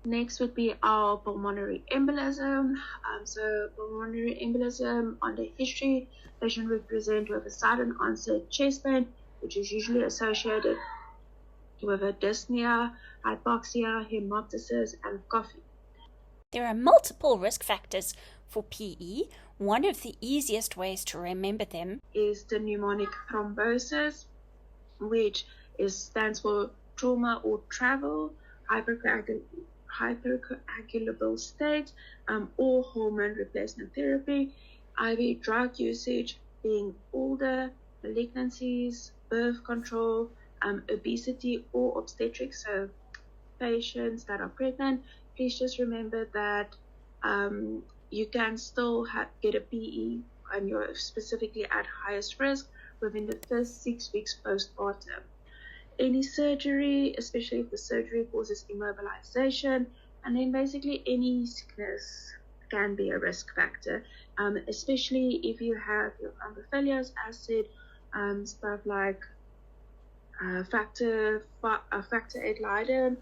Next would be our pulmonary embolism. So pulmonary embolism, on the history, patient would present with a sudden onset chest pain, which is usually associated with a dyspnea, hypoxia, hemoptysis, and coughing. There are multiple risk factors for PE. One of the easiest ways to remember them is the pneumonic thrombosis, which stands for trauma or travel, hypercoagulable state, or hormone replacement therapy, IV drug usage, being older, malignancies, birth control, obesity or obstetrics. So patients that are pregnant, please just remember that you can still get a PE and you're specifically at highest risk within the first 6 weeks postpartum. Any surgery, especially if the surgery causes immobilization, and then basically any sickness can be a risk factor, especially if you have your lumbar failures, acid, stuff like factor VIII Leiden.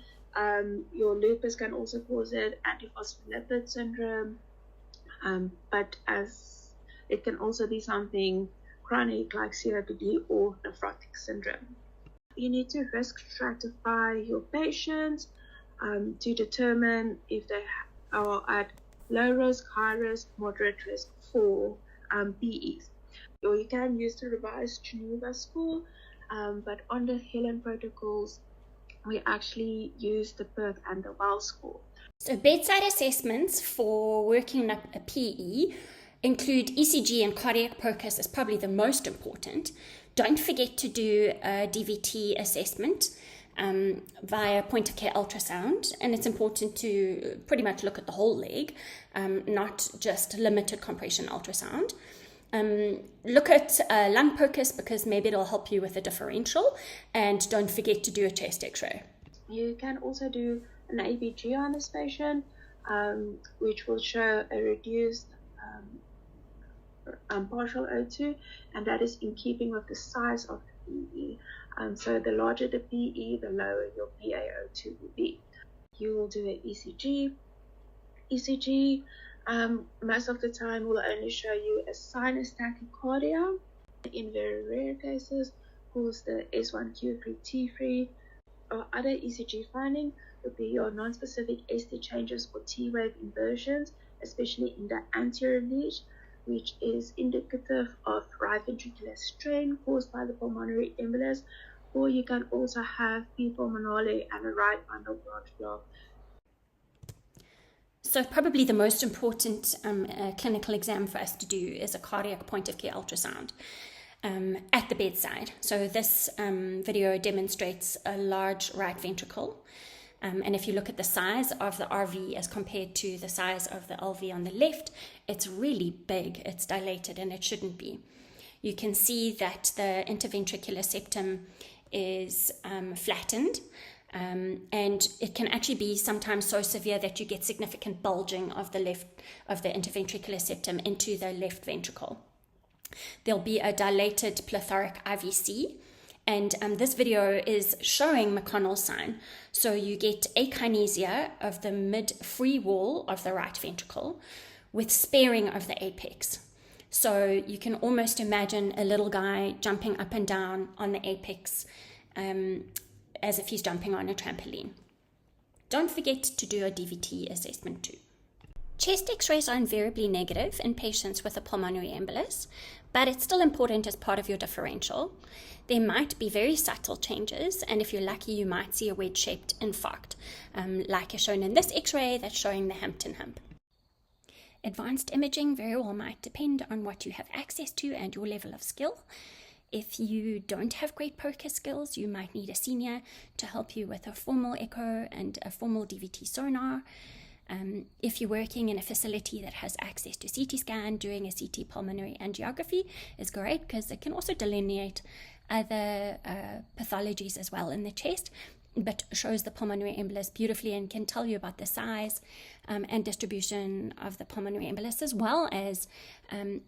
Your lupus can also cause it, antiphospholipid syndrome, but as it can also be something chronic like COPD or nephrotic syndrome. You need to risk stratify your patients to determine if they are at low risk, high risk, moderate risk for PEs. Or you can use the revised Geneva score, but on the Helen protocols, we actually use the Perth and the Wells score. So bedside assessments for working up a PE include ECG and cardiac POCUS is probably the most important. Don't forget to do a DVT assessment via point-of-care ultrasound, and it's important to pretty much look at the whole leg, not just limited compression ultrasound. Look at lung POCUS because maybe it'll help you with the differential, and don't forget to do a chest x-ray. You can also do an ABG on this patient, which will show a reduced partial O2, and that is in keeping with the size of the PE. So the larger the PE, the lower your PaO2 will be. You will do an ECG. ECG, most of the time, will only show you a sinus tachycardia. In very rare cases, cause the S1Q3 T3. Or other ECG finding would be your non-specific ST changes or T-wave inversions, especially in the anterior lead, which is indicative of right ventricular strain caused by the pulmonary embolus, or you can also have P pulmonale and a right bundle branch block. So probably the most important clinical exam for us to do is a cardiac point-of-care ultrasound at the bedside. So this video demonstrates a large right ventricle. And if you look at the size of the RV as compared to the size of the LV on the left, it's really big, it's dilated, and it shouldn't be. You can see that the interventricular septum is flattened, and it can actually be sometimes so severe that you get significant bulging of the interventricular septum into the left ventricle. There'll be a dilated plethoric IVC, and this video is showing McConnell's sign. So you get akinesia of the mid-free wall of the right ventricle with sparing of the apex. So you can almost imagine a little guy jumping up and down on the apex as if he's jumping on a trampoline. Don't forget to do a DVT assessment too. Chest x-rays are invariably negative in patients with a pulmonary embolus, but it's still important as part of your differential. There might be very subtle changes, and if you're lucky, you might see a wedge-shaped infarct, like is shown in this x-ray that's showing the Hampton hump. Advanced imaging very well might depend on what you have access to and your level of skill. If you don't have great POCUS skills, you might need a senior to help you with a formal echo and a formal DVT sonar. If you're working in a facility that has access to CT scan, doing a CT pulmonary angiography is great because it can also delineate other pathologies as well in the chest, but shows the pulmonary embolus beautifully and can tell you about the size and distribution of the pulmonary embolus, as well as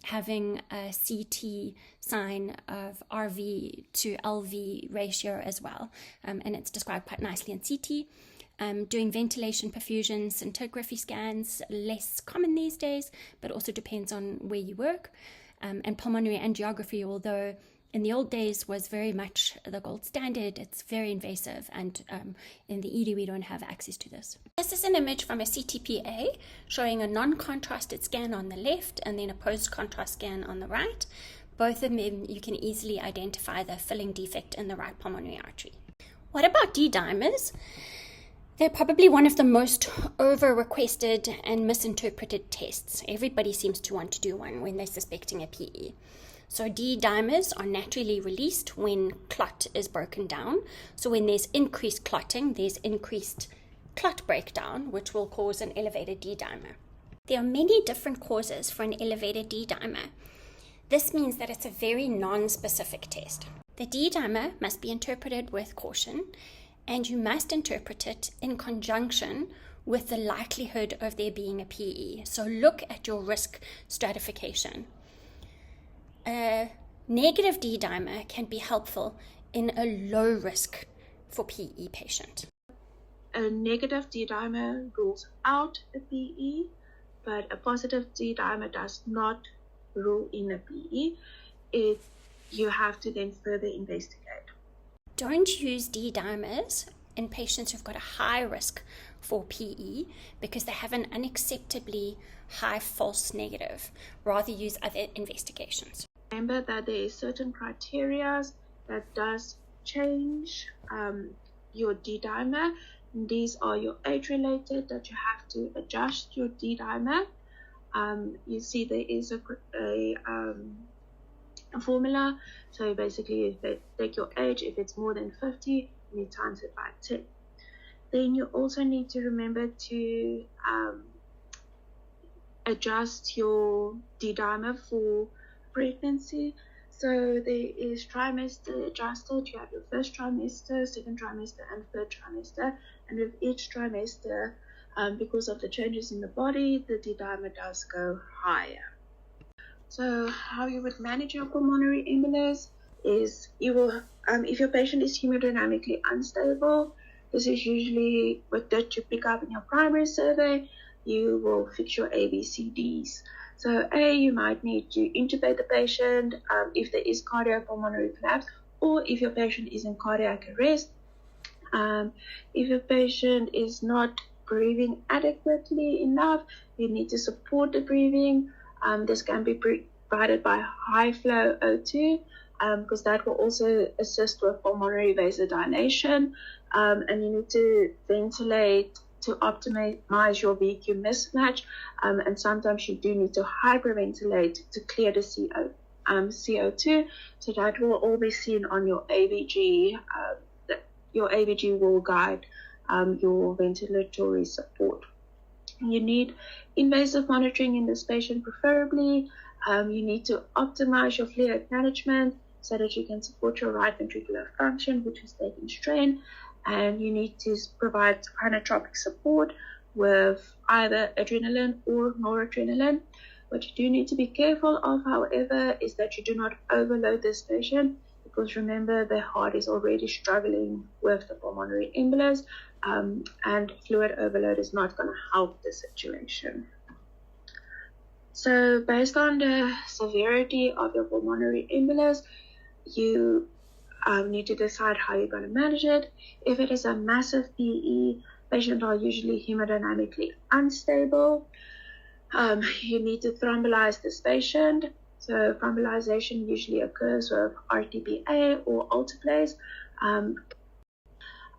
having a CT sign of RV to LV ratio as well. And it's described quite nicely in CT. Doing ventilation perfusion, scintigraphy scans, less common these days, but also depends on where you work. And pulmonary angiography, although in the old days was very much the gold standard, it's very invasive, and in the ED we don't have access to this. This is an image from a CTPA showing a non-contrasted scan on the left and then a post-contrast scan on the right. Both of them you can easily identify the filling defect in the right pulmonary artery. What about D-dimers? They're probably one of the most over-requested and misinterpreted tests. Everybody seems to want to do one when they're suspecting a PE. So D-dimers are naturally released when clot is broken down. So when there's increased clotting, there's increased clot breakdown, which will cause an elevated D-dimer. There are many different causes for an elevated D-dimer. This means that it's a very non-specific test. The D-dimer must be interpreted with caution, and you must interpret it in conjunction with the likelihood of there being a PE. So look at your risk stratification. A negative D-dimer can be helpful in a low risk for PE patient. A negative D-dimer rules out a PE, but a positive D-dimer does not rule in a PE. You have to then further investigate. Don't use D-dimers in patients who've got a high risk for PE because they have an unacceptably high false negative. Rather use other investigations. Remember that there is certain criteria that does change your D-dimer. These are your age-related, that you have to adjust your D-dimer. You see there is a formula. So basically, if they take your age, if it's more than 50, you times it by 10. Then you also need to remember to adjust your D-dimer for pregnancy. So there is trimester adjusted. You have your first trimester, second trimester, and third trimester. And with each trimester, because of the changes in the body, the D-dimer does go higher. So how you would manage your pulmonary embolus is you will, if your patient is hemodynamically unstable, this is usually what that you pick up in your primary survey. You will fix your ABCDs. So A, you might need to intubate the patient if there is cardiopulmonary collapse, or if your patient is in cardiac arrest. If your patient is not breathing adequately enough, you need to support the breathing. This can be provided by high flow O2 because that will also assist with pulmonary vasodilation. And you need to ventilate to optimize your VQ mismatch. And sometimes you do need to hyperventilate to clear the CO2. So that will all be seen on your ABG. Your ABG will guide your ventilatory support. You need invasive monitoring in this patient preferably. You need to optimize your fluid management so that you can support your right ventricular function, which is taking strain. And you need to provide inotropic support with either adrenaline or noradrenaline. What you do need to be careful of, however, is that you do not overload this patient, because remember, the heart is already struggling with the pulmonary embolus, and fluid overload is not going to help the situation. So based on the severity of your pulmonary embolus, you need to decide how you're going to manage it. If it is a massive PE, patients are usually hemodynamically unstable. You need to thrombolyze this patient. So thrombolization usually occurs with RTPA or alteplase.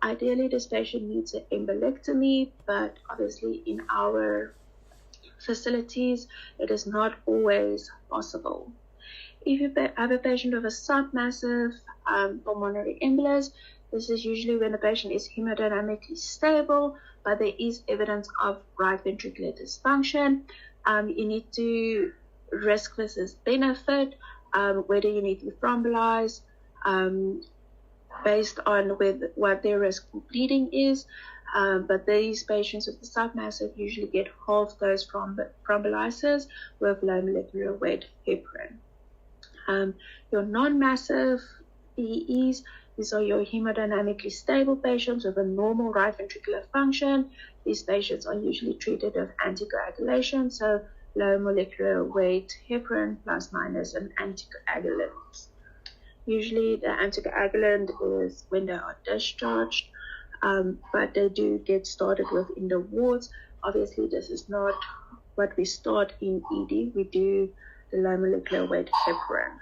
Ideally, this patient needs an embolectomy, but obviously in our facilities, it is not always possible. If you have a patient with a submassive pulmonary embolus, this is usually when the patient is hemodynamically stable, but there is evidence of right ventricular dysfunction. You need to risk versus benefit, whether you need to thrombolize based on what their risk for bleeding is. But these patients with the submassive usually get half dose thrombolysis with low molecular weight heparin. Your non-massive PEs, these are your hemodynamically stable patients with a normal right ventricular function. These patients are usually treated with anticoagulation, so low molecular weight heparin plus minus an anticoagulant. Usually the anticoagulant is when they are discharged, but they do get started with in the wards. Obviously, this is not what we start in ED. We do the low molecular weight heparin.